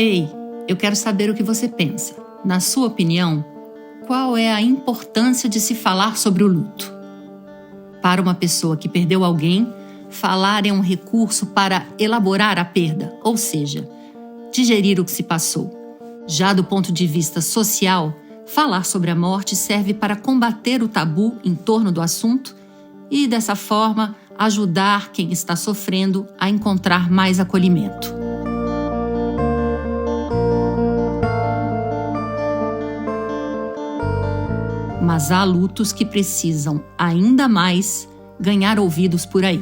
Ei, eu quero saber o que você pensa. Na sua opinião, qual é a importância de se falar sobre o luto? Para uma pessoa que perdeu alguém, falar é um recurso para elaborar a perda, ou seja, digerir o que se passou. Já do ponto de vista social, falar sobre a morte serve para combater o tabu em torno do assunto e, dessa forma, ajudar quem está sofrendo a encontrar mais acolhimento. Mas há lutos que precisam, ainda mais, ganhar ouvidos por aí.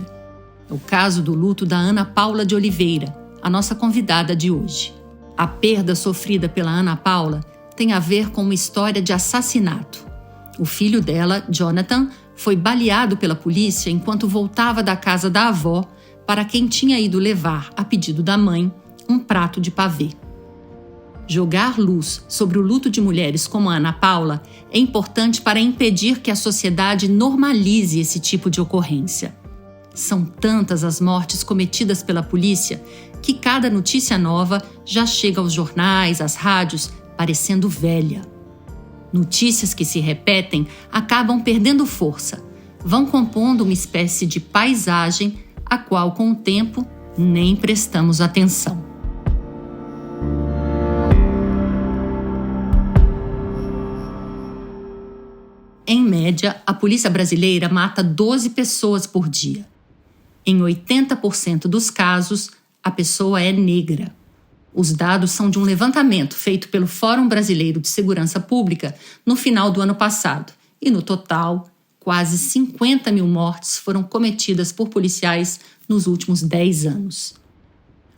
É o caso do luto da Ana Paula de Oliveira, a nossa convidada de hoje. A perda sofrida pela Ana Paula tem a ver com uma história de assassinato. O filho dela, Jonathan, foi baleado pela polícia enquanto voltava da casa da avó, para quem tinha ido levar, a pedido da mãe, um prato de pavê. Jogar luz sobre o luto de mulheres como a Ana Paula é importante para impedir que a sociedade normalize esse tipo de ocorrência. São tantas as mortes cometidas pela polícia que cada notícia nova já chega aos jornais, às rádios, parecendo velha. Notícias que se repetem acabam perdendo força, vão compondo uma espécie de paisagem a qual, com o tempo, nem prestamos atenção. Em média, a polícia brasileira mata 12 pessoas por dia. Em 80% dos casos, a pessoa é negra. Os dados são de um levantamento feito pelo Fórum Brasileiro de Segurança Pública no final do ano passado. E, no total, quase 50 mil mortes foram cometidas por policiais nos últimos 10 anos.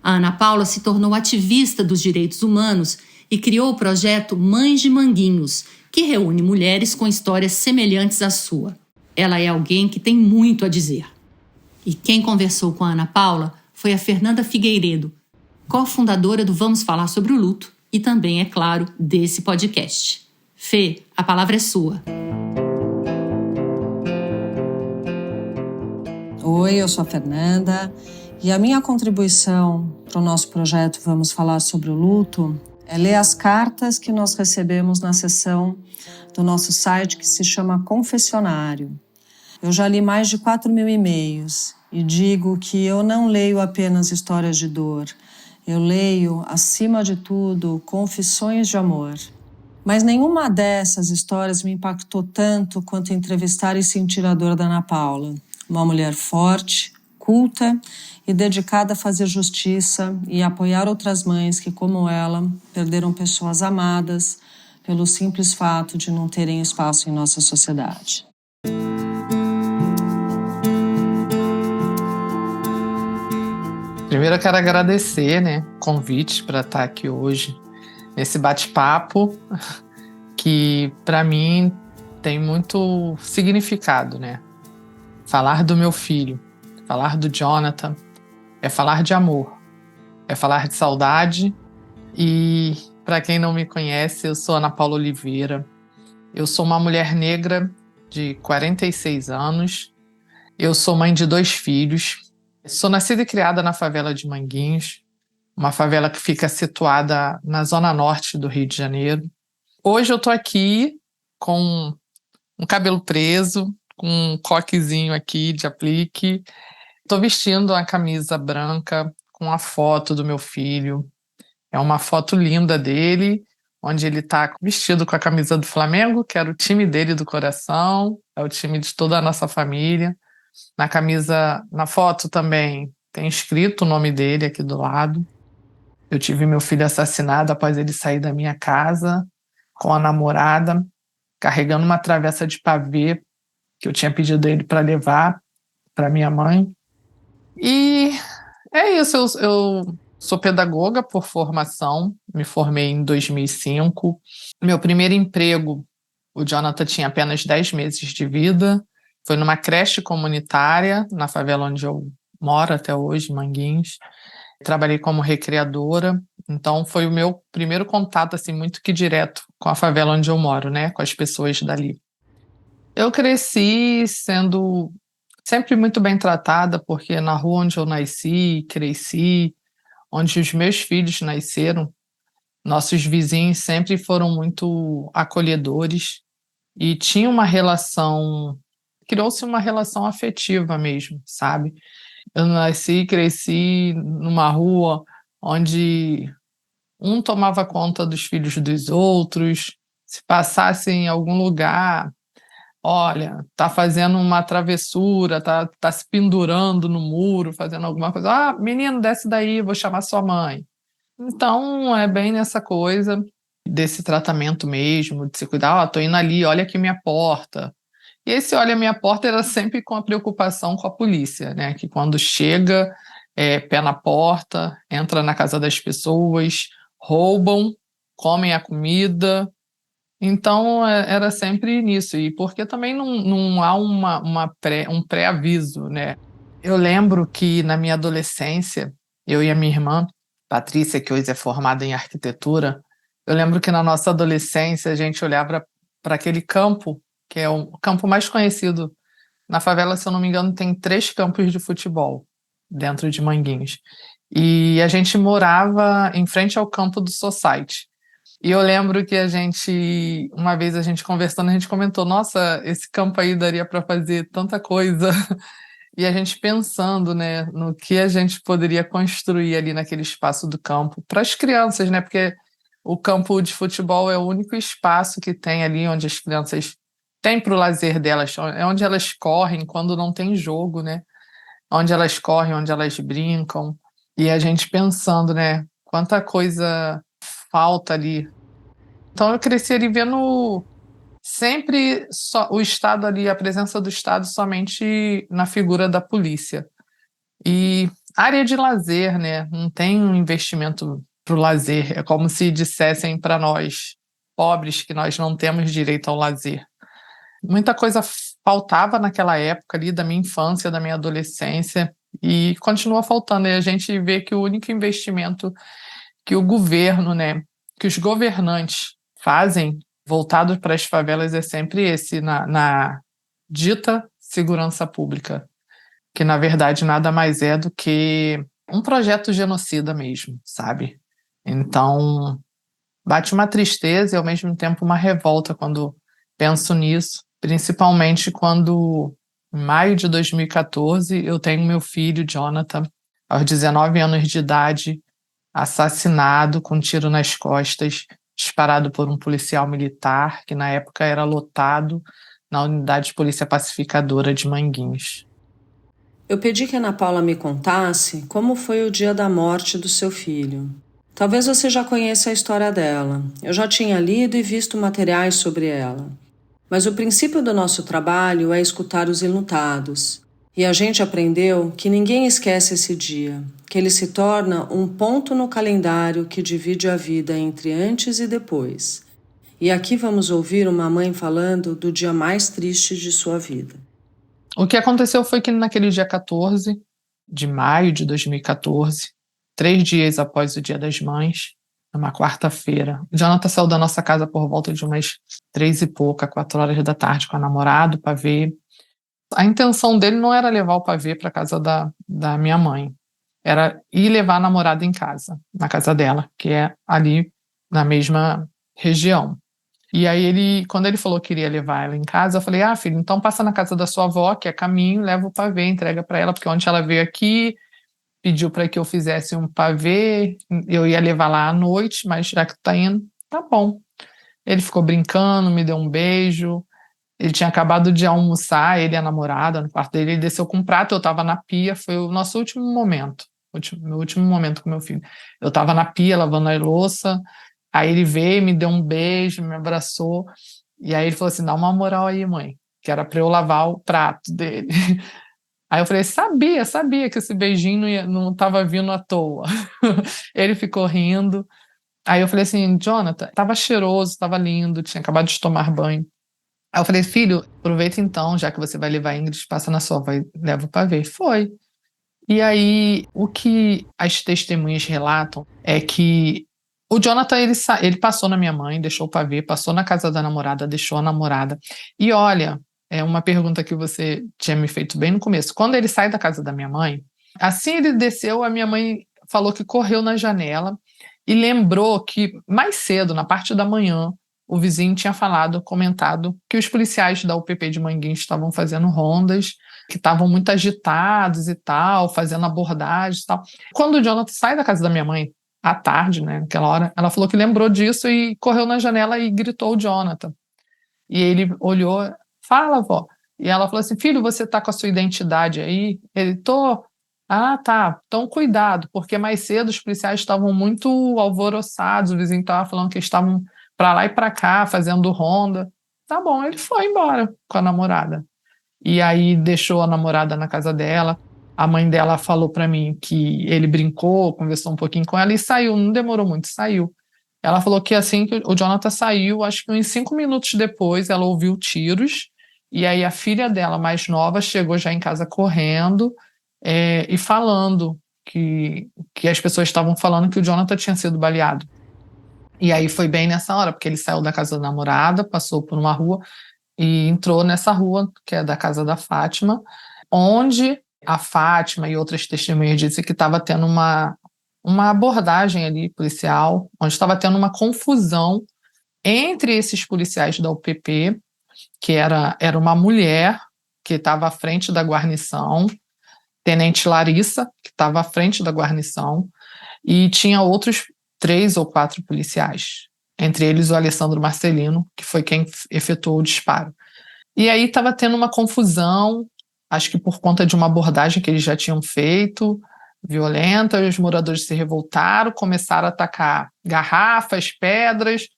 A Ana Paula se tornou ativista dos direitos humanos e criou o projeto Mães de Manguinhos, que reúne mulheres com histórias semelhantes à sua. Ela é alguém que tem muito a dizer. E quem conversou com a Ana Paula foi a Fernanda Figueiredo, cofundadora do Vamos Falar sobre o Luto e também, é claro, desse podcast. Fê, a palavra é sua. Oi, eu sou a Fernanda e a minha contribuição para o nosso projeto Vamos Falar sobre o Luto é ler as cartas que nós recebemos na seção do nosso site que se chama Confessionário. Eu já li mais de 4.000 e-mails e digo que eu não leio apenas histórias de dor. Eu leio, acima de tudo, confissões de amor. Mas nenhuma dessas histórias me impactou tanto quanto entrevistar e sentir a dor da Ana Paula. Uma mulher forte, culta e dedicada a fazer justiça e apoiar outras mães que, como ela, perderam pessoas amadas pelo simples fato de não terem espaço em nossa sociedade. Primeiro eu quero agradecer, o convite para estar aqui hoje nesse bate-papo que para mim tem muito significado, Falar do meu filho, falar do Jonathan, é falar de amor, é falar de saudade. E para quem não me conhece, eu sou Ana Paula Oliveira. Eu sou uma mulher negra de 46 anos. Eu sou mãe de 2 filhos. Sou nascida e criada na favela de Manguinhos, uma favela que fica situada na zona norte do Rio de Janeiro. Hoje eu estou aqui com um cabelo preso, com um coquezinho aqui de aplique. Estou vestindo uma camisa branca com a foto do meu filho. É uma foto linda dele, onde ele está vestido com a camisa do Flamengo, que era o time dele do coração, é o time de toda a nossa família. Na camisa, na foto também, tem escrito o nome dele aqui do lado. Eu tive meu filho assassinado após ele sair da minha casa com a namorada, carregando uma travessa de pavê que eu tinha pedido ele para levar para minha mãe. E é isso, eu sou pedagoga por formação, me formei em 2005. Meu primeiro emprego, o Jonathan tinha apenas 10 meses de vida, foi numa creche comunitária, na favela onde eu moro até hoje, Manguinhos. Trabalhei como recreadora, então foi o meu primeiro contato assim, muito que direto com a favela onde eu moro, com as pessoas dali. Eu cresci sendo sempre muito bem tratada, porque na rua onde eu nasci, cresci, onde os meus filhos nasceram, Nossos vizinhos sempre foram muito acolhedores e tinha uma relação, criou-se uma relação afetiva mesmo, sabe? Eu nasci e cresci numa rua onde um tomava conta dos filhos dos outros, se passasse em algum lugar, olha, tá fazendo uma travessura, tá se pendurando no muro, fazendo alguma coisa. Ah, menino, desce daí, vou chamar sua mãe. Então, é bem nessa coisa desse tratamento mesmo, de se cuidar, ó, tô indo ali, olha aqui minha porta. E esse olha minha porta era sempre com a preocupação com a polícia, né? Que quando chega, pé na porta, entra na casa das pessoas, roubam, comem a comida. Então, era sempre nisso. E porque também não há um pré-aviso, né? Eu lembro que na minha adolescência, eu e a minha irmã, Patrícia, que hoje é formada em arquitetura, eu lembro que na nossa adolescência a gente olhava para aquele campo, que é o campo mais conhecido na favela, se eu não me engano, tem 3 campos de futebol dentro de Manguinhos. E a gente morava em frente ao campo do Society. E eu lembro que uma vez a gente conversando, a gente comentou, nossa, esse campo aí daria para fazer tanta coisa. E a gente pensando, né, no que a gente poderia construir ali naquele espaço do campo para as crianças, né? Porque o campo de futebol é o único espaço que tem ali onde as crianças têm para o lazer delas, é onde elas correm quando não tem jogo, né? Onde elas correm, onde elas brincam. E a gente pensando, né, quanta coisa falta ali. Então eu cresci ali vendo sempre só o Estado ali, a presença do Estado somente na figura da polícia. E área de lazer, né? Não tem um investimento para o lazer. É como se dissessem para nós, pobres, que nós não temos direito ao lazer. Muita coisa faltava naquela época ali, da minha infância, da minha adolescência, e continua faltando. E a gente vê que o único investimento que o governo, né, que os governantes fazem voltado para as favelas é sempre esse, na dita segurança pública, que na verdade nada mais é do que um projeto genocida mesmo, sabe? Então, bate uma tristeza e ao mesmo tempo uma revolta quando penso nisso, principalmente quando, em maio de 2014, eu tenho meu filho, Jonathan, aos 19 anos de idade, assassinado com um tiro nas costas, disparado por um policial militar, que na época era lotado na unidade de polícia pacificadora de Manguinhos. Eu pedi que a Ana Paula me contasse como foi o dia da morte do seu filho. Talvez você já conheça a história dela. Eu já tinha lido e visto materiais sobre ela. Mas o princípio do nosso trabalho é escutar os enlutados. E a gente aprendeu que ninguém esquece esse dia, que ele se torna um ponto no calendário que divide a vida entre antes e depois. E aqui vamos ouvir uma mãe falando do dia mais triste de sua vida. O que aconteceu foi que naquele dia 14 de maio de 2014, 3 dias após o Dia das Mães, numa quarta-feira, o Jonathan saiu da nossa casa por volta de umas 3 e pouca, 4 horas da tarde com a namorada, o pavê. A intenção dele não era levar o pavê para casa da minha mãe, era ir levar a namorada em casa, na casa dela, que é ali na mesma região. E aí quando ele falou que iria levar ela em casa, eu falei, filho, então passa na casa da sua avó, que é caminho, leva o pavê, entrega para ela, porque ontem ela veio aqui, pediu para que eu fizesse um pavê, eu ia levar lá à noite, mas já que tá indo, tá bom. Ele ficou brincando, me deu um beijo, ele tinha acabado de almoçar, ele e a namorada, no quarto dele, ele desceu com um prato, eu estava na pia, foi o nosso último momento, meu último momento com meu filho. Eu estava na pia, lavando a louça, aí ele veio, me deu um beijo, me abraçou, e aí ele falou assim, dá uma moral aí, mãe, que era para eu lavar o prato dele. Aí eu falei, sabia que esse beijinho não estava vindo à toa. Ele ficou rindo. Aí eu falei assim, Jonathan, estava cheiroso, estava lindo, tinha acabado de tomar banho. Aí eu falei, filho, aproveita então, já que você vai levar a Ingrid, passa na sua avó e leva para ver. Foi. E aí, o que as testemunhas relatam é que o Jonathan, ele passou na minha mãe, deixou o pavê, passou na casa da namorada, deixou a namorada. E olha, é uma pergunta que você tinha me feito bem no começo. Quando ele sai da casa da minha mãe, assim ele desceu, a minha mãe falou que correu na janela e lembrou que mais cedo, na parte da manhã, o vizinho tinha comentado que os policiais da UPP de Manguinhos estavam fazendo rondas, que estavam muito agitados e tal, fazendo abordagens e tal. Quando o Jonathan sai da casa da minha mãe, à tarde, né, naquela hora, ela falou que lembrou disso e correu na janela e gritou o Jonathan. E ele olhou, fala, vó. E ela falou assim, filho, você tá com a sua identidade aí? Ele, tô. Ah, tá. Então, cuidado, porque mais cedo os policiais estavam muito alvoroçados, o vizinho estava falando que eles estavam para lá e para cá, fazendo ronda. Tá bom, ele foi embora com a namorada. E aí deixou a namorada na casa dela. A mãe dela falou para mim que ele brincou, conversou um pouquinho com ela e saiu. Não demorou muito, saiu. Ela falou que assim que o Jonathan saiu, acho que uns 5 minutos depois, ela ouviu tiros. E aí a filha dela, mais nova, chegou já em casa correndo e falando que as pessoas estavam falando que o Jonathan tinha sido baleado. E aí foi bem nessa hora, porque ele saiu da casa da namorada, passou por uma rua e entrou nessa rua, que é da casa da Fátima, onde a Fátima e outras testemunhas dizem que estava tendo uma abordagem ali policial, onde estava tendo uma confusão entre esses policiais da UPP, que era uma mulher que estava à frente da guarnição, Tenente Larissa, que estava à frente da guarnição, e tinha outros 3 ou 4 policiais, entre eles o Alessandro Marcelino, que foi quem efetuou o disparo. E aí estava tendo uma confusão, acho que por conta de uma abordagem que eles já tinham feito, violenta, os moradores se revoltaram, começaram a atacar garrafas, pedras.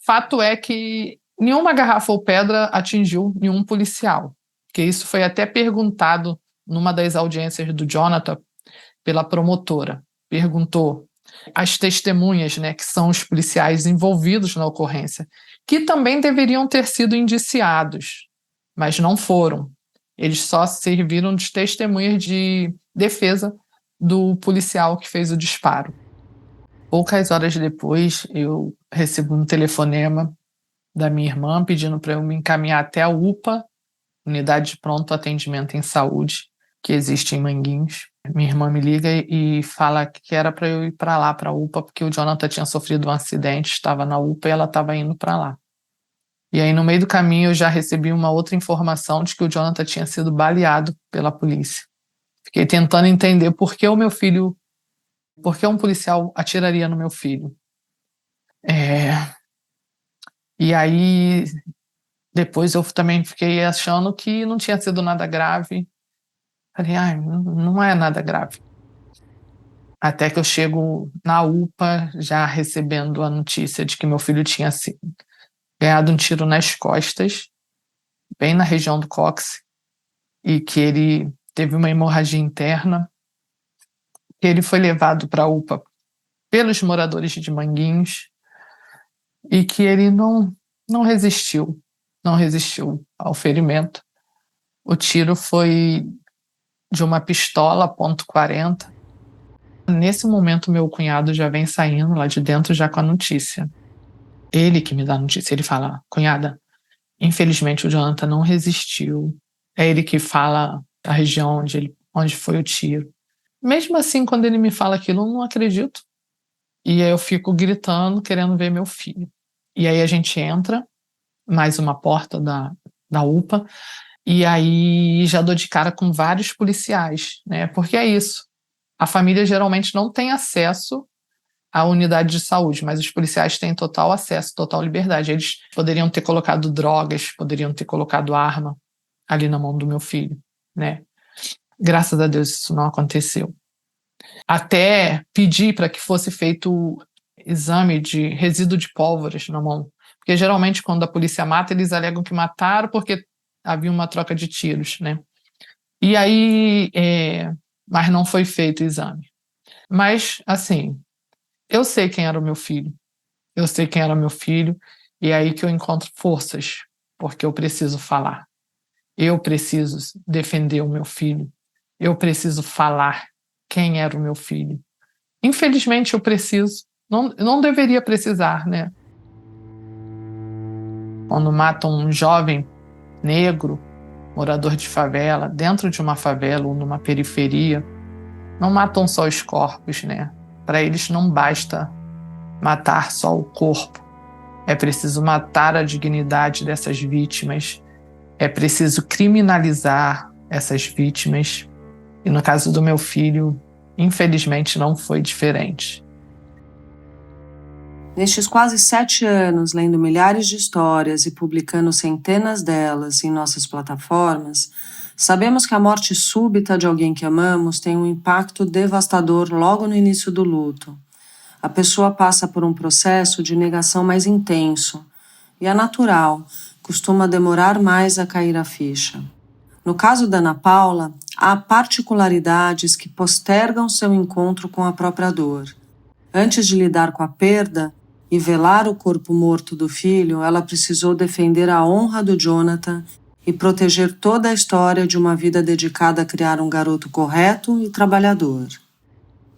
Fato é que nenhuma garrafa ou pedra atingiu nenhum policial, porque isso foi até perguntado numa das audiências do Jonathan pela promotora. Perguntou às testemunhas, né, que são os policiais envolvidos na ocorrência, que também deveriam ter sido indiciados, mas não foram. Eles só serviram de testemunhas de defesa do policial que fez o disparo. Poucas horas depois, eu recebo um telefonema da minha irmã pedindo para eu me encaminhar até a UPA, Unidade de Pronto Atendimento em Saúde, que existe em Manguinhos. Minha irmã me liga e fala que era para eu ir para lá, para a UPA, porque o Jonathan tinha sofrido um acidente, estava na UPA e ela estava indo para lá. E aí, no meio do caminho, eu já recebi uma outra informação de que o Jonathan tinha sido baleado pela polícia. Fiquei tentando entender por que um policial atiraria no meu filho. E aí, depois eu também fiquei achando que não tinha sido nada grave. Falei, não é nada grave. Até que eu chego na UPA, já recebendo a notícia de que meu filho tinha ganhado um tiro nas costas, bem na região do cóccix, e que ele teve uma hemorragia interna, que ele foi levado para a UPA pelos moradores de Manguinhos e que ele não resistiu ao ferimento. O tiro foi de uma pistola .40. Nesse momento, meu cunhado já vem saindo lá de dentro já com a notícia. Ele que me dá a notícia, ele fala, cunhada, infelizmente o Jonathan não resistiu. É ele que fala a região onde foi o tiro. Mesmo assim, quando ele me fala aquilo, eu não acredito. E aí eu fico gritando, querendo ver meu filho. E aí a gente entra, mais uma porta da UPA, e aí já dou de cara com vários policiais, né? Porque é isso. A família geralmente não tem acesso à unidade de saúde, mas os policiais têm total acesso, total liberdade. Eles poderiam ter colocado drogas, poderiam ter colocado arma ali na mão do meu filho, né? Graças a Deus isso não aconteceu. Até pedir para que fosse feito exame de resíduo de pólvoras na mão, porque geralmente quando a polícia mata, eles alegam que mataram porque havia uma troca de tiros, né? E aí, mas não foi feito o exame. Mas, assim, eu sei quem era o meu filho, e é aí que eu encontro forças, porque eu preciso falar, eu preciso defender o meu filho, eu preciso falar quem era o meu filho. Infelizmente eu preciso, não deveria precisar, né? Quando matam um jovem negro, morador de favela, dentro de uma favela ou numa periferia, não matam só os corpos, né? Para eles não basta matar só o corpo. É preciso matar a dignidade dessas vítimas. É preciso criminalizar essas vítimas. E no caso do meu filho, infelizmente não foi diferente. Nestes quase 7 anos, lendo milhares de histórias e publicando centenas delas em nossas plataformas, sabemos que a morte súbita de alguém que amamos tem um impacto devastador logo no início do luto. A pessoa passa por um processo de negação mais intenso e é natural, costuma demorar mais a cair a ficha. No caso da Ana Paula, há particularidades que postergam seu encontro com a própria dor. Antes de lidar com a perda e velar o corpo morto do filho, ela precisou defender a honra do Jonathan e proteger toda a história de uma vida dedicada a criar um garoto correto e trabalhador.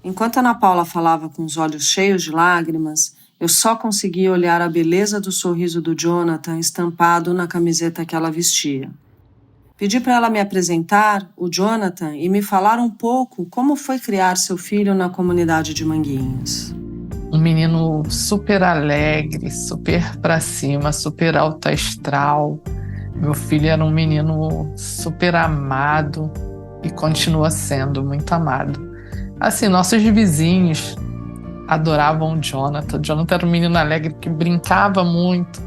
Enquanto Ana Paula falava com os olhos cheios de lágrimas, eu só conseguia olhar a beleza do sorriso do Jonathan estampado na camiseta que ela vestia. Pedi para ela me apresentar, o Jonathan, e me falar um pouco como foi criar seu filho na comunidade de Manguinhos. Um menino super alegre, super pra cima, super alto astral. Meu filho era um menino super amado e continua sendo muito amado. Assim, nossos vizinhos adoravam o Jonathan. O Jonathan era um menino alegre que brincava muito.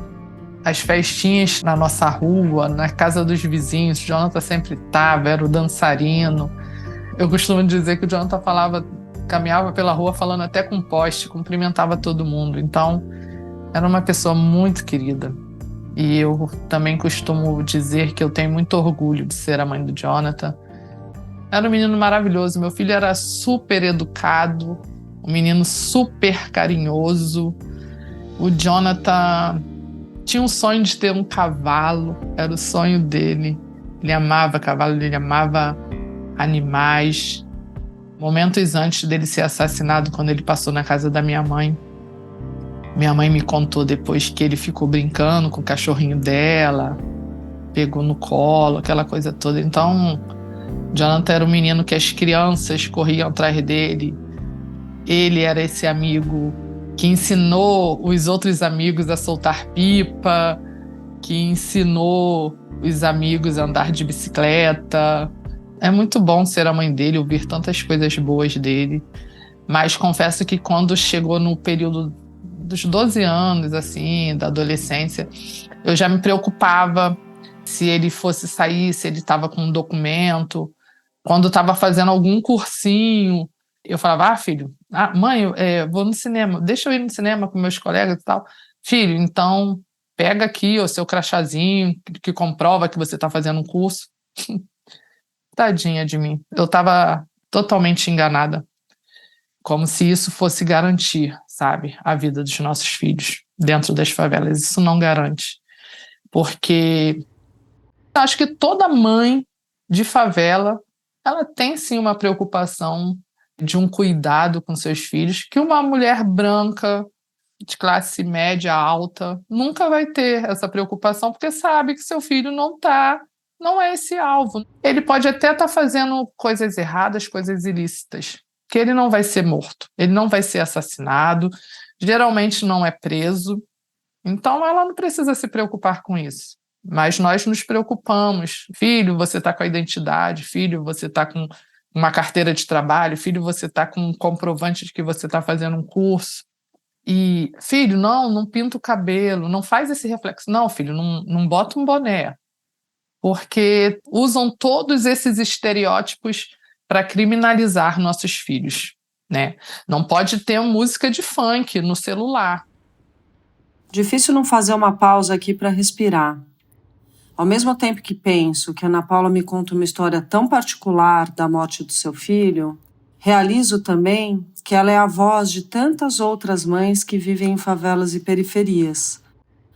As festinhas na nossa rua, na casa dos vizinhos, o Jonathan sempre estava, era o dançarino. Eu costumo dizer que o Jonathan caminhava pela rua falando até com poste, cumprimentava todo mundo. Então, era uma pessoa muito querida. E eu também costumo dizer que eu tenho muito orgulho de ser a mãe do Jonathan. Era um menino maravilhoso. Meu filho era super educado, um menino super carinhoso. O Jonathan tinha um sonho de ter um cavalo, era o sonho dele. Ele amava cavalo, ele amava animais. Momentos antes dele ser assassinado, quando ele passou na casa da minha mãe me contou depois que ele ficou brincando com o cachorrinho dela, pegou no colo, aquela coisa toda. Então, Jonathan era um menino que as crianças corriam atrás dele. Ele era esse amigo que ensinou os outros amigos a soltar pipa, que ensinou os amigos a andar de bicicleta. É muito bom ser a mãe dele, ouvir tantas coisas boas dele. Mas confesso que quando chegou no período dos 12 anos, assim, da adolescência, eu já me preocupava se ele fosse sair, se ele estava com um documento. Quando estava fazendo algum cursinho, eu falava, filho, mãe, vou no cinema, deixa eu ir no cinema com meus colegas e tal. Filho, então pega aqui o seu crachazinho que comprova que você está fazendo um curso. Tadinha de mim, eu estava totalmente enganada, como se isso fosse garantir, sabe, a vida dos nossos filhos dentro das favelas. Isso não garante, porque acho que toda mãe de favela, ela tem sim uma preocupação de um cuidado com seus filhos, que uma mulher branca de classe média alta nunca vai ter essa preocupação, porque sabe que seu filho não é esse alvo. Ele pode até estar fazendo coisas erradas, coisas ilícitas, que ele não vai ser morto, ele não vai ser assassinado, geralmente não é preso, então ela não precisa se preocupar com isso. Mas nós nos preocupamos. Filho, você está com a identidade, filho, você está com uma carteira de trabalho, filho, você está com um comprovante de que você está fazendo um curso. E, filho, não pinta o cabelo, não faz esse reflexo. Não, filho, não bota um boné. Porque usam todos esses estereótipos para criminalizar nossos filhos, né? Não pode ter música de funk no celular. Difícil não fazer uma pausa aqui para respirar. Ao mesmo tempo que penso que Ana Paula me conta uma história tão particular da morte do seu filho, realizo também que ela é a voz de tantas outras mães que vivem em favelas e periferias.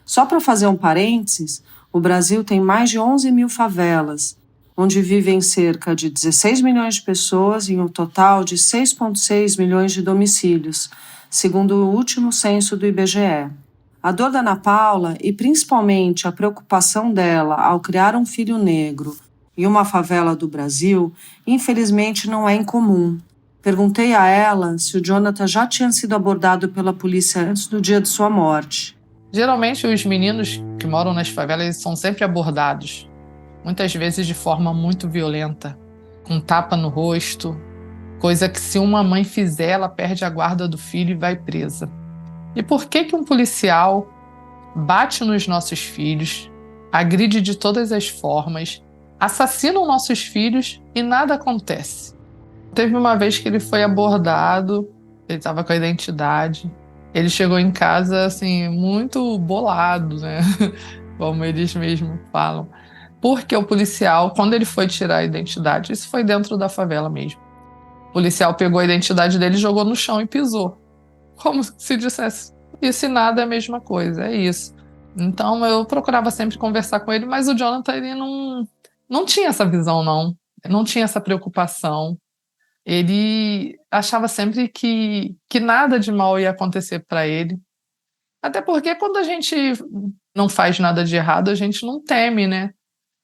Só para fazer um parênteses, o Brasil tem mais de 11 mil favelas, onde vivem cerca de 16 milhões de pessoas em um total de 6,6 milhões de domicílios, segundo o último censo do IBGE. A dor da Ana Paula e principalmente a preocupação dela ao criar um filho negro em uma favela do Brasil, infelizmente não é incomum. Perguntei a ela se o Jonathan já tinha sido abordado pela polícia antes do dia de sua morte. Geralmente os meninos que moram nas favelas eles são sempre abordados, muitas vezes de forma muito violenta, com tapa no rosto, coisa que se uma mãe fizer, ela perde a guarda do filho e vai presa. E por que um policial bate nos nossos filhos, agride de todas as formas, assassina os nossos filhos e nada acontece? Teve uma vez que ele foi abordado, ele estava com a identidade, ele chegou em casa assim, muito bolado, né? Como eles mesmos falam. Porque o policial, quando ele foi tirar a identidade, isso foi dentro da favela mesmo, o policial pegou a identidade dele, jogou no chão e pisou. Como se dissesse, isso e nada é a mesma coisa, é isso. Então eu procurava sempre conversar com ele, mas o Jonathan ele não tinha essa visão, não tinha essa preocupação. Ele achava sempre que nada de mal ia acontecer para ele. Até porque quando a gente não faz nada de errado, a gente não teme, né?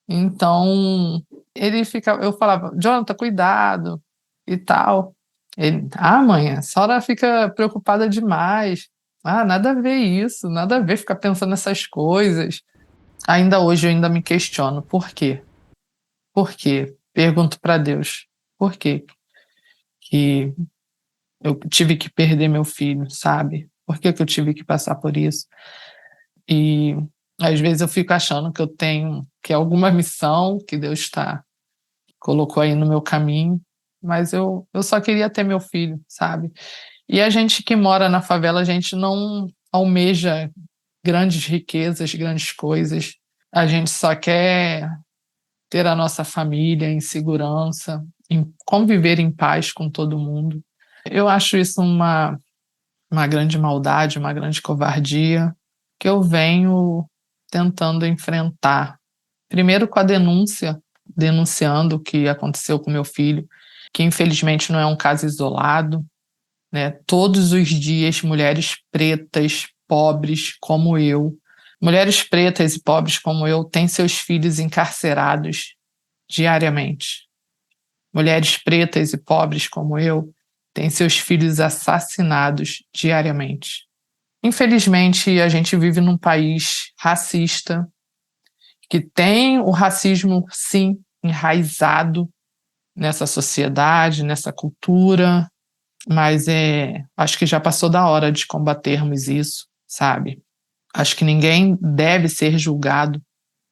Então, eu falava, Jonathan, cuidado e tal. Ele, mãe, a senhora fica preocupada demais. Nada a ver isso, nada a ver ficar pensando nessas coisas. Ainda hoje eu ainda me questiono, por quê? Por quê? Pergunto para Deus, por quê que eu tive que perder meu filho, sabe? Por que eu tive que passar por isso? E às vezes eu fico achando que eu tenho que é alguma missão que Deus colocou aí no meu caminho, mas eu só queria ter meu filho, sabe? E a gente que mora na favela, a gente não almeja grandes riquezas, grandes coisas. A gente só quer ter a nossa família em segurança, conviver em paz com todo mundo. Eu acho isso uma grande maldade, uma grande covardia que eu venho tentando enfrentar. Primeiro com a denunciando o que aconteceu com meu filho, que infelizmente não é um caso isolado, né? Todos os dias, mulheres pretas, pobres como eu, mulheres pretas e pobres como eu, têm seus filhos encarcerados diariamente. Mulheres pretas e pobres como eu, têm seus filhos assassinados diariamente. Infelizmente, a gente vive num país racista, que tem o racismo, sim, enraizado nessa sociedade, nessa cultura, mas acho que já passou da hora de combatermos isso, sabe? Acho que ninguém deve ser julgado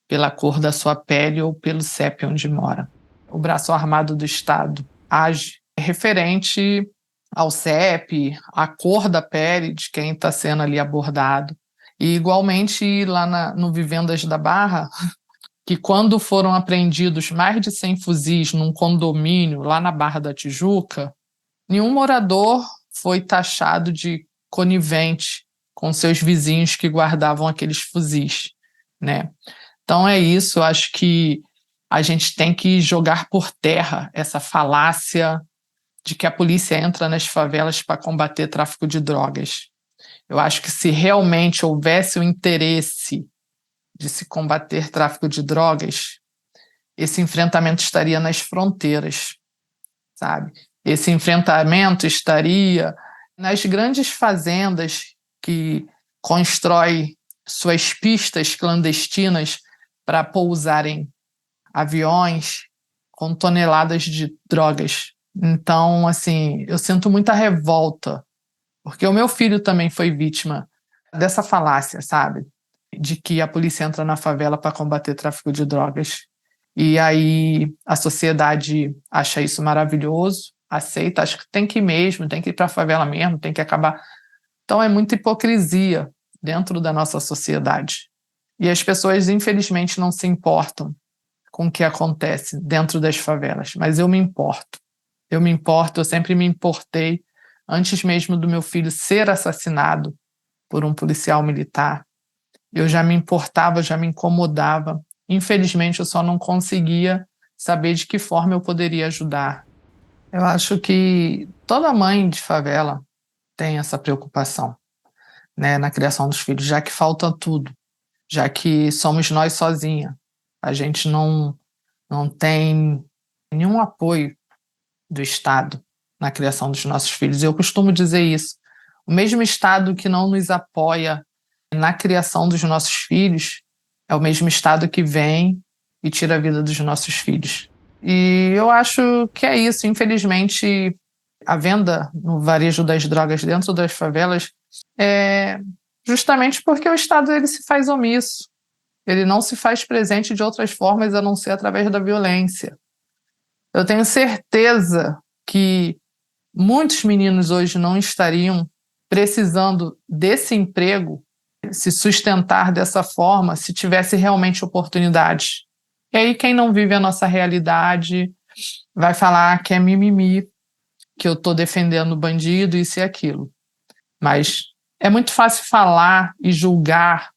pela cor da sua pele ou pelo CEP onde mora. O braço armado do Estado age referente ao CEP, à cor da pele de quem está sendo ali abordado. E, igualmente, lá no Vivendas da Barra, que quando foram apreendidos mais de 100 fuzis num condomínio lá na Barra da Tijuca, nenhum morador foi taxado de conivente com seus vizinhos que guardavam aqueles fuzis, né? Então é isso, eu acho que a gente tem que jogar por terra essa falácia de que a polícia entra nas favelas para combater tráfico de drogas. Eu acho que se realmente houvesse o interesse de se combater tráfico de drogas, esse enfrentamento estaria nas fronteiras, sabe? Esse enfrentamento estaria nas grandes fazendas que constroem suas pistas clandestinas para pousarem aviões com toneladas de drogas. Então, assim, eu sinto muita revolta, porque o meu filho também foi vítima dessa falácia, sabe? De que a polícia entra na favela para combater tráfico de drogas. E aí a sociedade acha isso maravilhoso, aceita, acha que tem que ir mesmo, tem que ir para a favela mesmo, tem que acabar. Então é muita hipocrisia dentro da nossa sociedade. E as pessoas, infelizmente, não se importam com o que acontece dentro das favelas, mas eu me importo. Eu me importo, eu sempre me importei, antes mesmo do meu filho ser assassinado por um policial militar. Eu já me importava, já me incomodava. Infelizmente, eu só não conseguia saber de que forma eu poderia ajudar. Eu acho que toda mãe de favela tem essa preocupação, né, na criação dos filhos, já que falta tudo, já que somos nós sozinhas. A gente não tem nenhum apoio do Estado. na criação dos nossos filhos. Eu costumo dizer isso. O mesmo Estado que não nos apoia na criação dos nossos filhos é o mesmo Estado que vem e tira a vida dos nossos filhos. E eu acho que é isso. Infelizmente, a venda no varejo das drogas dentro das favelas é justamente porque o Estado ele se faz omisso. Ele não se faz presente de outras formas a não ser através da violência. Eu tenho certeza que muitos meninos hoje não estariam precisando desse emprego, se sustentar dessa forma, se tivesse realmente oportunidades. E aí quem não vive a nossa realidade vai falar que é mimimi, que eu estou defendendo o bandido, isso e aquilo. Mas é muito fácil falar e julgar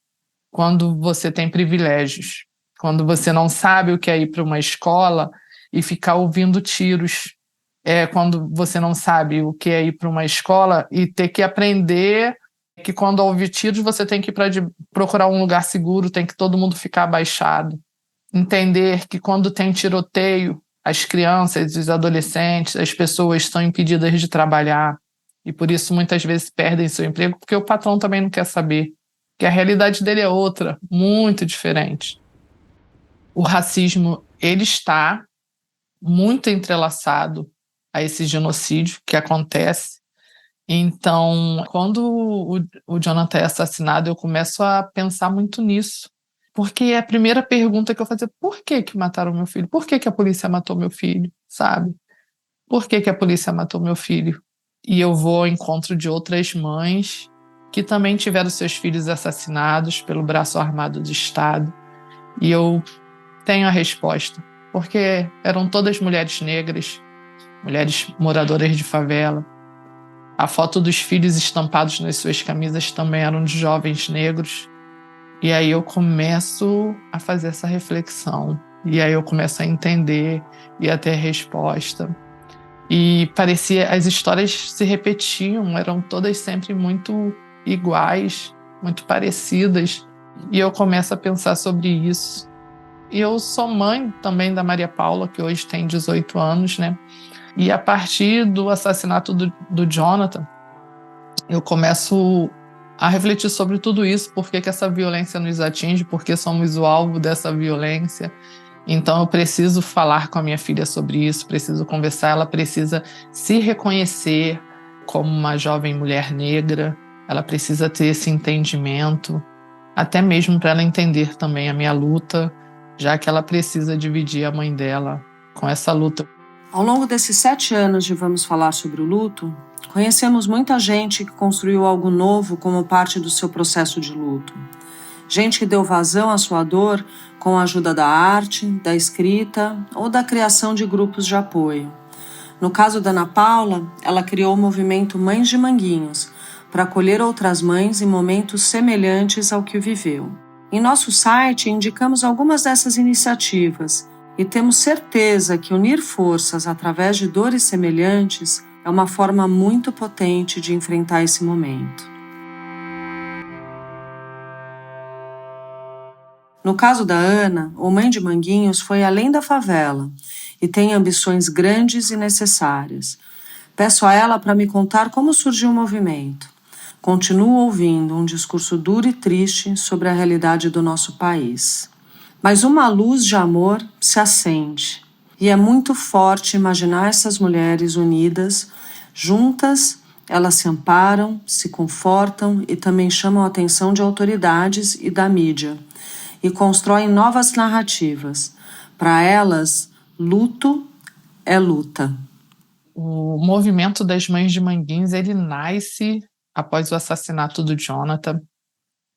quando você tem privilégios, quando você não sabe o que é ir para uma escola e ficar ouvindo tiros, quando você não sabe o que é ir para uma escola e ter que aprender que quando houve tiros você tem que ir procurar um lugar seguro, tem que todo mundo ficar abaixado. Entender que quando tem tiroteio, as crianças, os adolescentes, as pessoas são impedidas de trabalhar e por isso muitas vezes perdem seu emprego porque o patrão também não quer saber, que a realidade dele é outra, muito diferente. O racismo, ele está muito entrelaçado a esse genocídio que acontece. Então, quando o Jonathan é assassinado, eu começo a pensar muito nisso. Porque é a primeira pergunta que eu fazia, por que que mataram meu filho? Por que que a polícia matou meu filho? Sabe? Por que que a polícia matou meu filho? E eu vou ao encontro de outras mães que também tiveram seus filhos assassinados pelo braço armado do Estado. E eu tenho a resposta. Porque eram todas mulheres negras, mulheres moradoras de favela. A foto dos filhos estampados nas suas camisas também eram de jovens negros. E aí eu começo a fazer essa reflexão. E aí eu começo a entender e a ter resposta. E parecia, as histórias se repetiam, eram todas sempre muito iguais, muito parecidas. E eu começo a pensar sobre isso. E eu sou mãe também da Maria Paula, que hoje tem 18 anos, né? E a partir do assassinato do Jonathan, eu começo a refletir sobre tudo isso, por que que essa violência nos atinge, por que somos o alvo dessa violência. Então eu preciso falar com a minha filha sobre isso, preciso conversar, ela precisa se reconhecer como uma jovem mulher negra, ela precisa ter esse entendimento, até mesmo para ela entender também a minha luta, já que ela precisa dividir a mãe dela com essa luta. Ao longo desses 7 anos de Vamos Falar sobre o Luto, conhecemos muita gente que construiu algo novo como parte do seu processo de luto. Gente que deu vazão à sua dor com a ajuda da arte, da escrita ou da criação de grupos de apoio. No caso da Ana Paula, ela criou o movimento Mães de Manguinhos para acolher outras mães em momentos semelhantes ao que viveu. Em nosso site, indicamos algumas dessas iniciativas e temos certeza que unir forças através de dores semelhantes é uma forma muito potente de enfrentar esse momento. No caso da Ana, o Mãe de Manguinhos foi além da favela e tem ambições grandes e necessárias. Peço a ela para me contar como surgiu o movimento. Continuo ouvindo um discurso duro e triste sobre a realidade do nosso país. Mas uma luz de amor se acende. E é muito forte imaginar essas mulheres unidas, juntas, elas se amparam, se confortam e também chamam a atenção de autoridades e da mídia. E constroem novas narrativas. Para elas, luto é luta. O movimento das Mães de Manguinhos, ele nasce após o assassinato do Jonathan,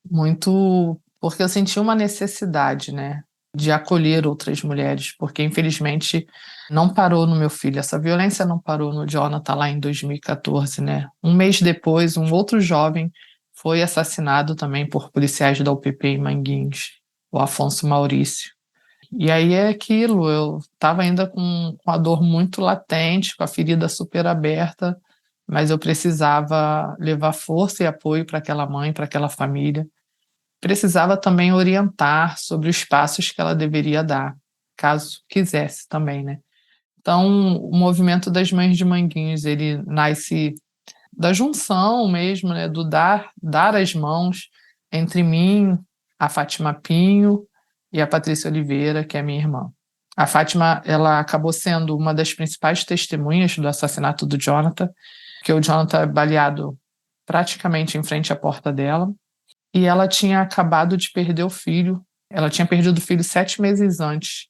muito porque eu senti uma necessidade, né, de acolher outras mulheres, porque infelizmente não parou no meu filho, essa violência não parou no Jonathan lá em 2014, né? Um mês depois, um outro jovem foi assassinado também por policiais da UPP em Manguinhos, o Afonso Maurício. E aí é aquilo, eu estava ainda com a dor muito latente, com a ferida super aberta, mas eu precisava levar força e apoio para aquela mãe, para aquela família. Precisava também orientar sobre os passos que ela deveria dar, caso quisesse também, né? Então, o movimento das Mães de Manguinhos, ele nasce da junção mesmo, né, do dar as mãos entre mim, a Fátima Pinho e a Patrícia Oliveira, que é minha irmã. A Fátima, ela acabou sendo uma das principais testemunhas do assassinato do Jonathan, que o Jonathan é baleado praticamente em frente à porta dela, e ela tinha acabado de perder o filho. Ela tinha perdido o filho 7 meses antes,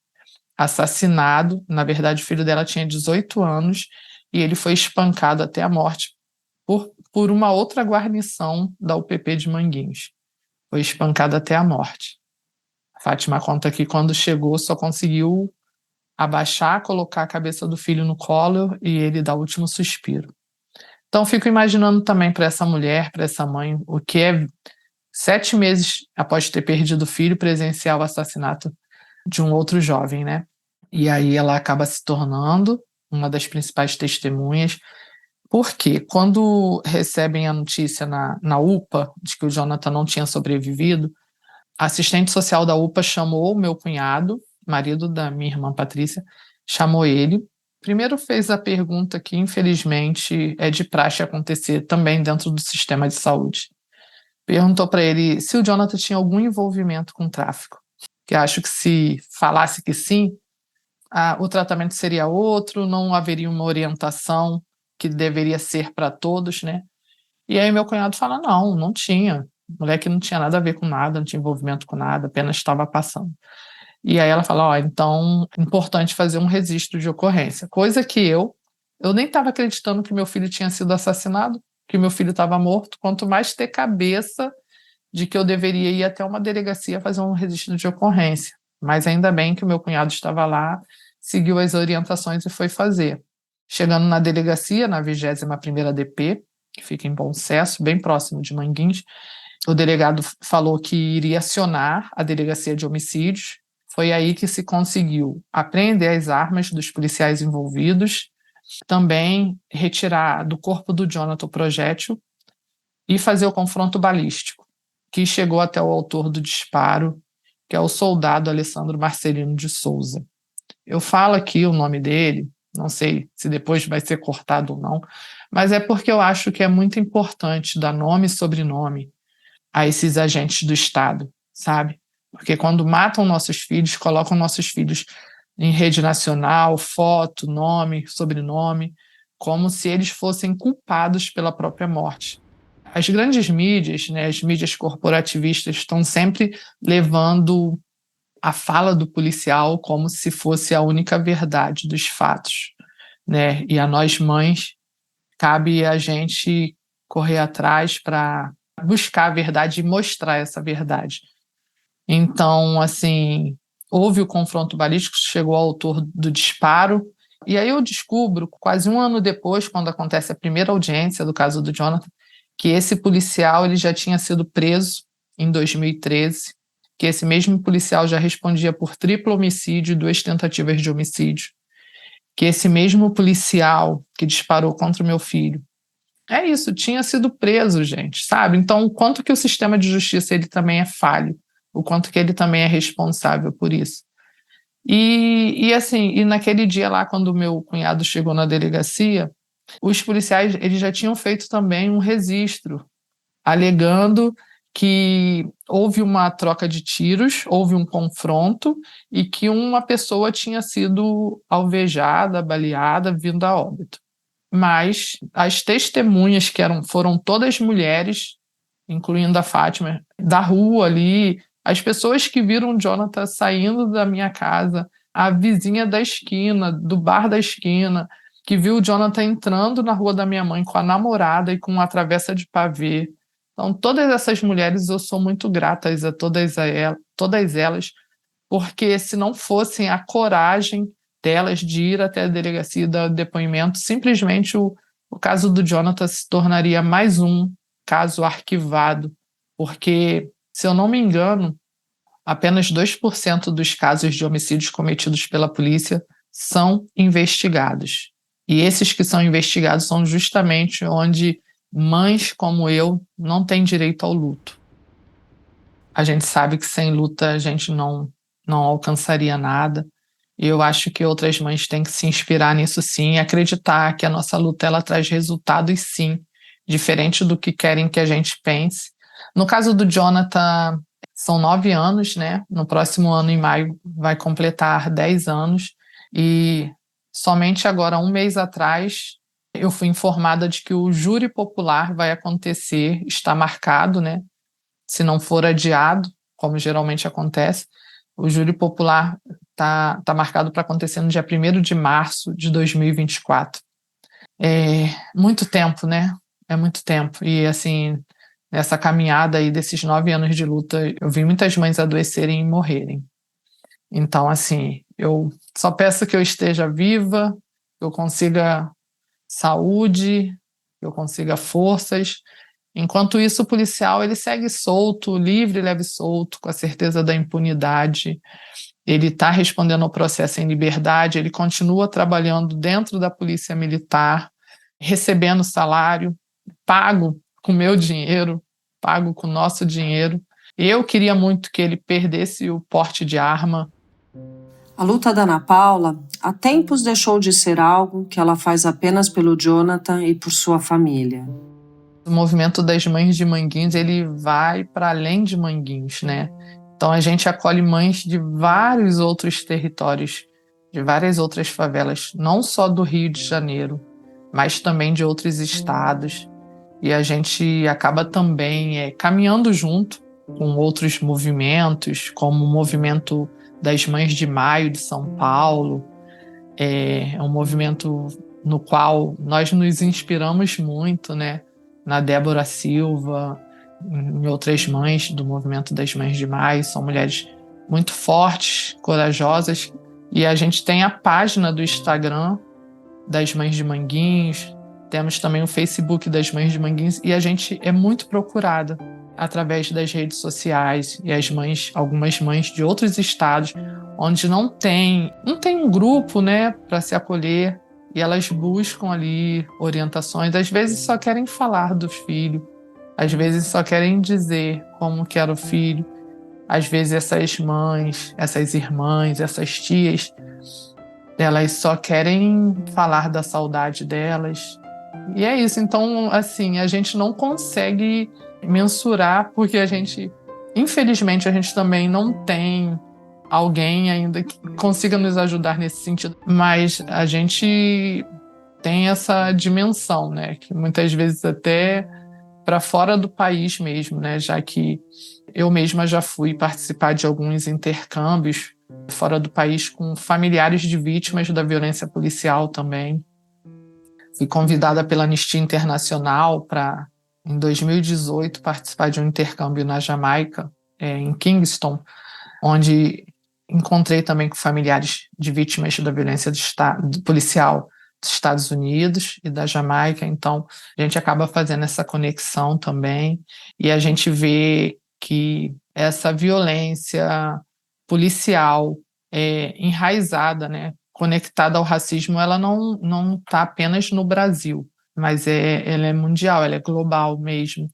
assassinado. Na verdade, o filho dela tinha 18 anos e ele foi espancado até a morte por uma outra guarnição da UPP de Manguinhos. Foi espancado até a morte. A Fátima conta que quando chegou só conseguiu abaixar, colocar a cabeça do filho no colo e ele dar o último suspiro. Então, fico imaginando também para essa mulher, para essa mãe, o que é 7 meses após ter perdido o filho, presenciar o assassinato de um outro jovem, né? E aí ela acaba se tornando uma das principais testemunhas, porque quando recebem a notícia na UPA de que o Jonathan não tinha sobrevivido, a assistente social da UPA chamou o meu cunhado, marido da minha irmã Patrícia, chamou ele. Primeiro fez a pergunta que, infelizmente, é de praxe acontecer também dentro do sistema de saúde. Perguntou para ele se o Jonathan tinha algum envolvimento com tráfico. Que acho que se falasse que sim, o tratamento seria outro, não haveria uma orientação que deveria ser para todos, né? E aí meu cunhado fala, não tinha. O moleque não tinha nada a ver com nada, não tinha envolvimento com nada, apenas estava passando. E aí ela fala, então é importante fazer um registro de ocorrência. Coisa que eu nem estava acreditando que meu filho tinha sido assassinado, que meu filho estava morto, quanto mais ter cabeça de que eu deveria ir até uma delegacia fazer um registro de ocorrência. Mas ainda bem que o meu cunhado estava lá, seguiu as orientações e foi fazer. Chegando na delegacia, na 21ª DP, que fica em Bom Sucesso, bem próximo de Manguinhos, o delegado falou que iria acionar a delegacia de homicídios. Foi aí que se conseguiu apreender as armas dos policiais envolvidos, também retirar do corpo do Jonathan o projétil e fazer o confronto balístico, que chegou até o autor do disparo, que é o soldado Alessandro Marcelino de Souza. Eu falo aqui o nome dele, não sei se depois vai ser cortado ou não, mas é porque eu acho que é muito importante dar nome e sobrenome a esses agentes do Estado, sabe? Porque quando matam nossos filhos, colocam nossos filhos em rede nacional, foto, nome, sobrenome, como se eles fossem culpados pela própria morte. As grandes mídias, né, as mídias corporativistas, estão sempre levando a fala do policial como se fosse a única verdade dos fatos, né? E a nós mães cabe a gente correr atrás para buscar a verdade e mostrar essa verdade. Então, assim, houve o confronto balístico, chegou ao autor do disparo, e aí eu descubro, quase um ano depois, quando acontece a primeira audiência do caso do Jonathan, que esse policial ele já tinha sido preso em 2013, que esse mesmo policial já respondia por triplo homicídio e 2 tentativas de homicídio, que esse mesmo policial que disparou contra o meu filho, é isso, tinha sido preso, gente, sabe? Então, o quanto que o sistema de justiça ele também é falho, o quanto que ele também é responsável por isso. E assim, e naquele dia lá, quando o meu cunhado chegou na delegacia, os policiais eles já tinham feito também um registro, alegando que houve uma troca de tiros, houve um confronto e que uma pessoa tinha sido alvejada, baleada, vindo a óbito. Mas as testemunhas, que foram todas mulheres, incluindo a Fátima, da rua ali, as pessoas que viram o Jonathan saindo da minha casa, a vizinha da esquina, do bar da esquina, que viu o Jonathan entrando na rua da minha mãe com a namorada e com uma travessa de pavê. Então, todas essas mulheres, eu sou muito grata a todas elas, porque se não fossem a coragem delas de ir até a delegacia e dar depoimento, simplesmente o caso do Jonathan se tornaria mais um caso arquivado, porque, se eu não me engano, apenas 2% dos casos de homicídios cometidos pela polícia são investigados. E esses que são investigados são justamente onde mães como eu não têm direito ao luto. A gente sabe que sem luta a gente não alcançaria nada. E eu acho que outras mães têm que se inspirar nisso sim, e acreditar que a nossa luta ela traz resultados sim, diferente do que querem que a gente pense. No caso do Jonathan, são 9 anos, né? No próximo ano, em maio, vai completar 10 anos. E somente agora, um mês atrás, eu fui informada de que o júri popular vai acontecer, está marcado, né? Se não for adiado, como geralmente acontece, o júri popular tá marcado para acontecer no dia 1º de março de 2024. É muito tempo, né? É muito tempo. E, assim, nessa caminhada aí desses 9 anos de luta, eu vi muitas mães adoecerem e morrerem. Então, assim, eu só peço que eu esteja viva, que eu consiga saúde, que eu consiga forças. Enquanto isso, o policial ele segue solto, livre, leve e solto, com a certeza da impunidade. Ele está respondendo ao processo em liberdade, ele continua trabalhando dentro da polícia militar, recebendo salário, pago com meu dinheiro, pago com nosso dinheiro. Eu queria muito que ele perdesse o porte de arma. A luta da Ana Paula há tempos deixou de ser algo que ela faz apenas pelo Jonathan e por sua família. O movimento das mães de Manguinhos, ele vai para além de Manguinhos, né? Então a gente acolhe mães de vários outros territórios, de várias outras favelas, não só do Rio de Janeiro, mas também de outros estados. E a gente acaba também caminhando junto com outros movimentos, como o movimento das Mães de Maio de São Paulo. É um movimento no qual nós nos inspiramos muito, né? Na Débora Silva, em outras mães do movimento das Mães de Maio. São mulheres muito fortes, corajosas. E a gente tem a página do Instagram das Mães de Manguinhos, temos também o Facebook das Mães de Manguinhos, e a gente é muito procurada através das redes sociais, e algumas mães de outros estados, onde não tem um grupo, né, para se acolher, e elas buscam ali orientações. Às vezes só querem falar do filho, às vezes só querem dizer como que era o filho. Às vezes essas mães, essas irmãs, essas tias, elas só querem falar da saudade delas. E é isso. Então, assim, a gente não consegue mensurar, porque infelizmente, a gente também não tem alguém ainda que consiga nos ajudar nesse sentido. Mas a gente tem essa dimensão, né? Que muitas vezes até para fora do país mesmo, né? Já que eu mesma já fui participar de alguns intercâmbios fora do país com familiares de vítimas da violência policial também. Fui convidada pela Anistia Internacional para, em 2018, participar de um intercâmbio na Jamaica, em Kingston, onde encontrei também com familiares de vítimas da violência policial dos Estados Unidos e da Jamaica. Então, a gente acaba fazendo essa conexão também, e a gente vê que essa violência policial enraizada, né, conectada ao racismo, ela não está apenas no Brasil, mas ela é mundial, ela é global mesmo.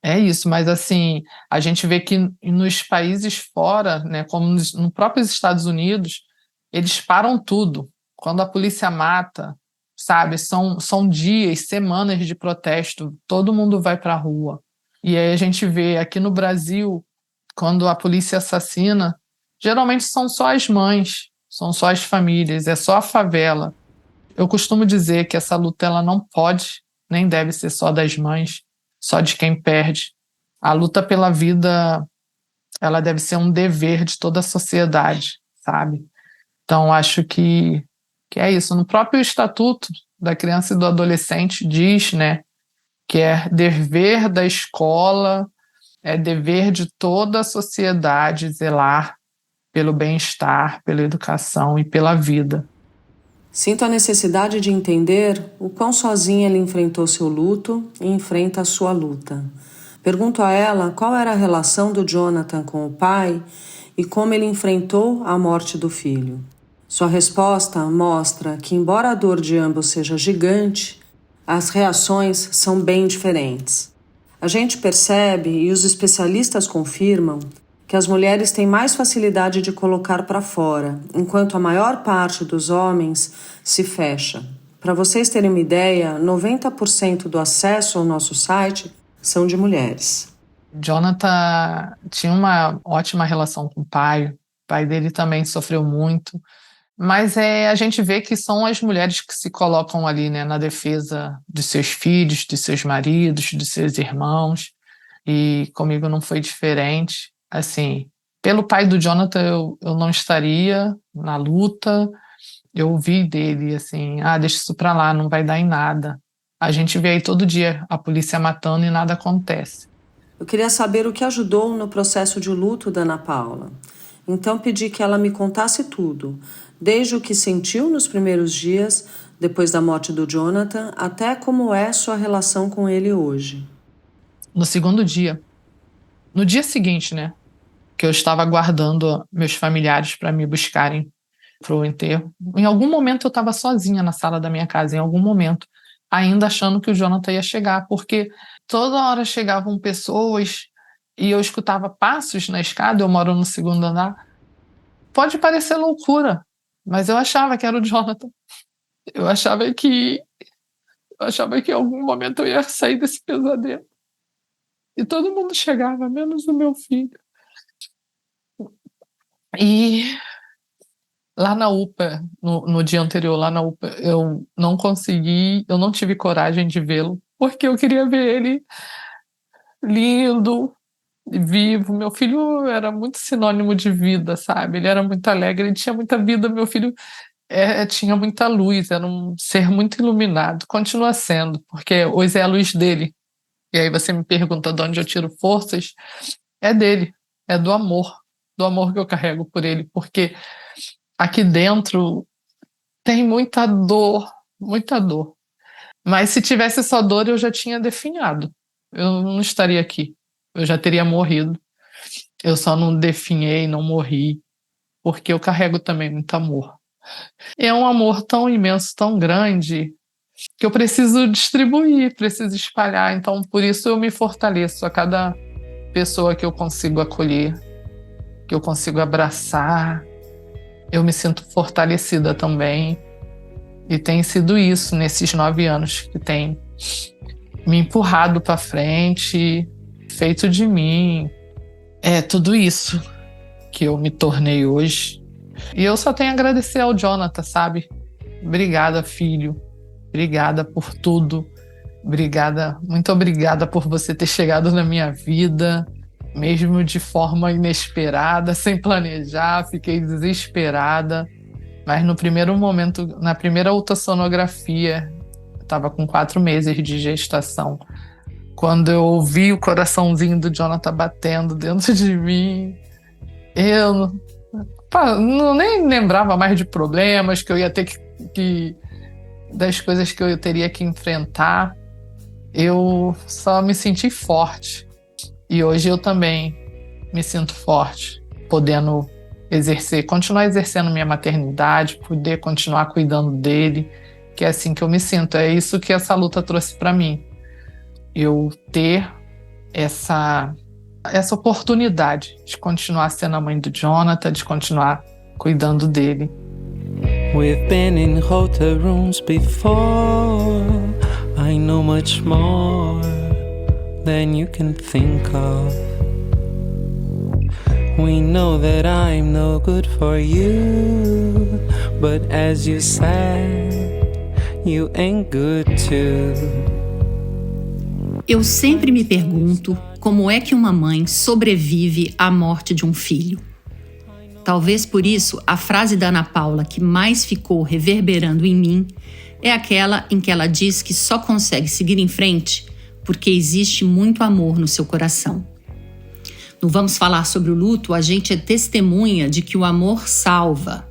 É isso, mas assim, a gente vê que nos países fora, né, como nos próprios Estados Unidos, eles param tudo. Quando a polícia mata, sabe, são dias, semanas de protesto, todo mundo vai para a rua. E aí a gente vê aqui no Brasil, quando a polícia assassina, geralmente são só as mães, são só as famílias, é só a favela. Eu costumo dizer que essa luta ela não pode, nem deve ser só das mães, só de quem perde. A luta pela vida, ela deve ser um dever de toda a sociedade, sabe? Então, acho que é isso. No próprio Estatuto da Criança e do Adolescente diz, né, que é dever da escola, é dever de toda a sociedade zelar pelo bem-estar, pela educação e pela vida. Sinto a necessidade de entender o quão sozinha ele enfrentou seu luto e enfrenta a sua luta. Pergunto a ela qual era a relação do Jonathan com o pai e como ele enfrentou a morte do filho. Sua resposta mostra que, embora a dor de ambos seja gigante, as reações são bem diferentes. A gente percebe, e os especialistas confirmam, que que as mulheres têm mais facilidade de colocar para fora, enquanto a maior parte dos homens se fecha. Para vocês terem uma ideia, 90% do acesso ao nosso site são de mulheres. Jonathan tinha uma ótima relação com o pai dele também sofreu muito, mas a gente vê que são as mulheres que se colocam ali, né, na defesa de seus filhos, de seus maridos, de seus irmãos, e comigo não foi diferente. Assim, pelo pai do Jonathan eu não estaria na luta. Eu ouvi dele assim, deixa isso pra lá, não vai dar em nada. A gente vê aí todo dia a polícia matando e nada acontece. Eu queria saber o que ajudou no processo de luto da Ana Paula. Então pedi que ela me contasse tudo, desde o que sentiu nos primeiros dias, depois da morte do Jonathan, até como é sua relação com ele hoje. No segundo dia, no dia seguinte, né, que eu estava aguardando meus familiares para me buscarem para o enterro, em algum momento eu estava sozinha na sala da minha casa, em algum momento, ainda achando que o Jonathan ia chegar, porque toda hora chegavam pessoas e eu escutava passos na escada. Eu moro no segundo andar. Pode parecer loucura, mas eu achava que era o Jonathan. Eu achava que em algum momento eu ia sair desse pesadelo. E todo mundo chegava, menos o meu filho. E lá na UPA, no dia anterior, lá na UPA, eu não tive coragem de vê-lo, porque eu queria ver ele lindo, vivo. Meu filho era muito sinônimo de vida, sabe? Ele era muito alegre, ele tinha muita vida. Meu filho tinha muita luz, era um ser muito iluminado. Continua sendo, porque hoje é a luz dele. E aí você me pergunta de onde eu tiro forças. É dele, é do amor que eu carrego por ele, porque aqui dentro tem muita dor, muita dor. Mas se tivesse só dor, eu já tinha definhado. Eu não estaria aqui. Eu já teria morrido. Eu só não definhei, não morri, porque eu carrego também muito amor. E é um amor tão imenso, tão grande, que eu preciso distribuir, preciso espalhar. Então, por isso eu me fortaleço a cada pessoa que eu consigo acolher, que eu consigo abraçar. Eu me sinto fortalecida também. E tem sido isso nesses 9 anos que tem me empurrado para frente, feito de mim. É tudo isso que eu me tornei hoje. E eu só tenho a agradecer ao Jonathan, sabe? Obrigada, filho. Obrigada por tudo. Obrigada, muito obrigada por você ter chegado na minha vida, mesmo de forma inesperada, sem planejar. Fiquei desesperada. Mas no primeiro momento, na primeira ultrassonografia, eu estava com 4 meses de gestação. Quando eu ouvi o coraçãozinho do Jonathan batendo dentro de mim, eu nem lembrava mais de problemas que eu ia ter das coisas que eu teria que enfrentar. Eu só me senti forte. E hoje eu também me sinto forte, podendo continuar exercendo minha maternidade, poder continuar cuidando dele, que é assim que eu me sinto. É isso que essa luta trouxe para mim. Eu ter essa oportunidade de continuar sendo a mãe do Jonathan, de continuar cuidando dele. We've been in hotel rooms before. I know much more than you can think of. We know that I'm no good for you, but as you said, you ain't good too. Eu sempre me pergunto como é que uma mãe sobrevive à morte de um filho. Talvez por isso a frase da Ana Paula que mais ficou reverberando em mim é aquela em que ela diz que só consegue seguir em frente porque existe muito amor no seu coração. No Vamos Falar sobre o Luto, a gente é testemunha de que o amor salva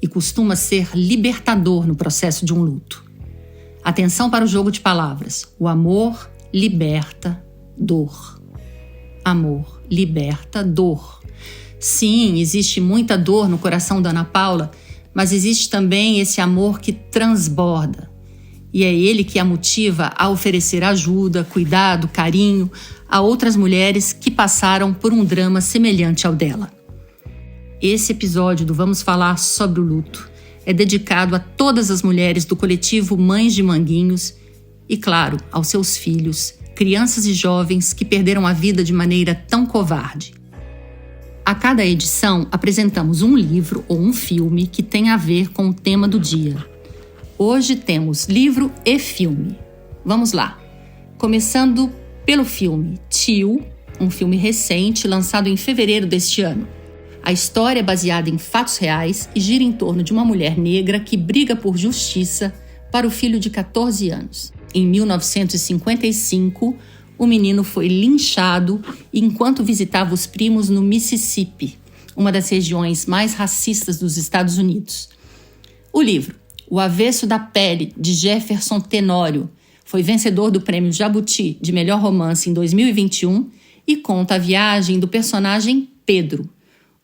e costuma ser libertador no processo de um luto. Atenção para o jogo de palavras. O amor liberta dor. Amor liberta dor. Sim, existe muita dor no coração da Ana Paula, mas existe também esse amor que transborda. e é ele que a motiva a oferecer ajuda, cuidado, carinho a outras mulheres que passaram por um drama semelhante ao dela. Esse episódio do Vamos Falar sobre o Luto é dedicado a todas as mulheres do coletivo Mães de Manguinhos e, claro, aos seus filhos, crianças e jovens que perderam a vida de maneira tão covarde. A cada edição, apresentamos um livro ou um filme que tem a ver com o tema do dia. Hoje temos livro e filme. Vamos lá. Começando pelo filme Tio, um filme recente lançado em fevereiro deste ano. A história é baseada em fatos reais e gira em torno de uma mulher negra que briga por justiça para o filho de 14 anos. Em 1955, o menino foi linchado enquanto visitava os primos no Mississippi, uma das regiões mais racistas dos Estados Unidos. O livro, O Avesso da Pele, de Jefferson Tenório, foi vencedor do Prêmio Jabuti de Melhor Romance em 2021 e conta a viagem do personagem Pedro.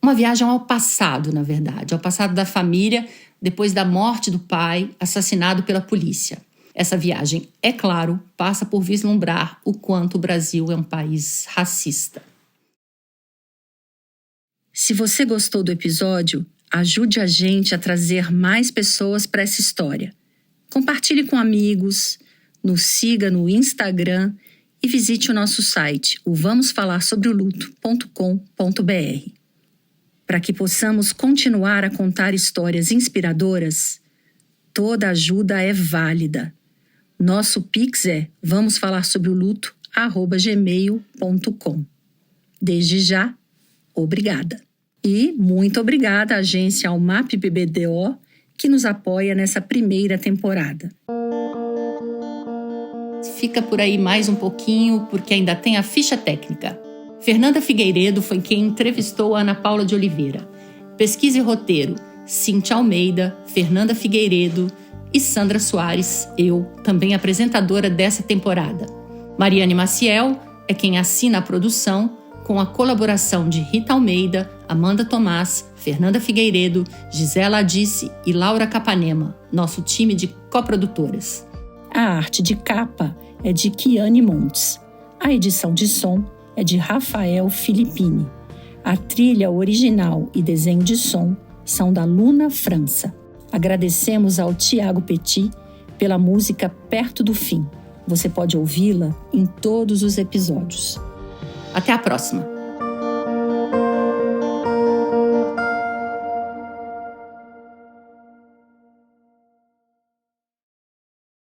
Uma viagem ao passado, na verdade, ao passado da família depois da morte do pai, assassinado pela polícia. Essa viagem, é claro, passa por vislumbrar o quanto o Brasil é um país racista. Se você gostou do episódio, ajude a gente a trazer mais pessoas para essa história. Compartilhe com amigos, nos siga no Instagram e visite o nosso site, o vamosfalarsobreoluto.com.br. Para que possamos continuar a contar histórias inspiradoras, toda ajuda é válida. Nosso Pix é vamosfalarsobreoluto@gmail.com. Desde já, obrigada. E muito obrigada à agência Almap BBDO, que nos apoia nessa primeira temporada. Fica por aí mais um pouquinho, porque ainda tem a ficha técnica. Fernanda Figueiredo foi quem entrevistou a Ana Paula de Oliveira. Pesquisa e roteiro, Cíntia Almeida, Fernanda Figueiredo e Sandra Soares, eu, também apresentadora dessa temporada. Mariane Maciel é quem assina a produção, com a colaboração de Rita Almeida, Amanda Tomás, Fernanda Figueiredo, Gisela Adice e Laura Capanema, nosso time de coprodutoras. A arte de capa é de Kiane Montes. A edição de som é de Rafael Filippini. A trilha original e desenho de som são da Luna França. Agradecemos ao Tiago Petit pela música Perto do Fim. Você pode ouvi-la em todos os episódios. Até a próxima!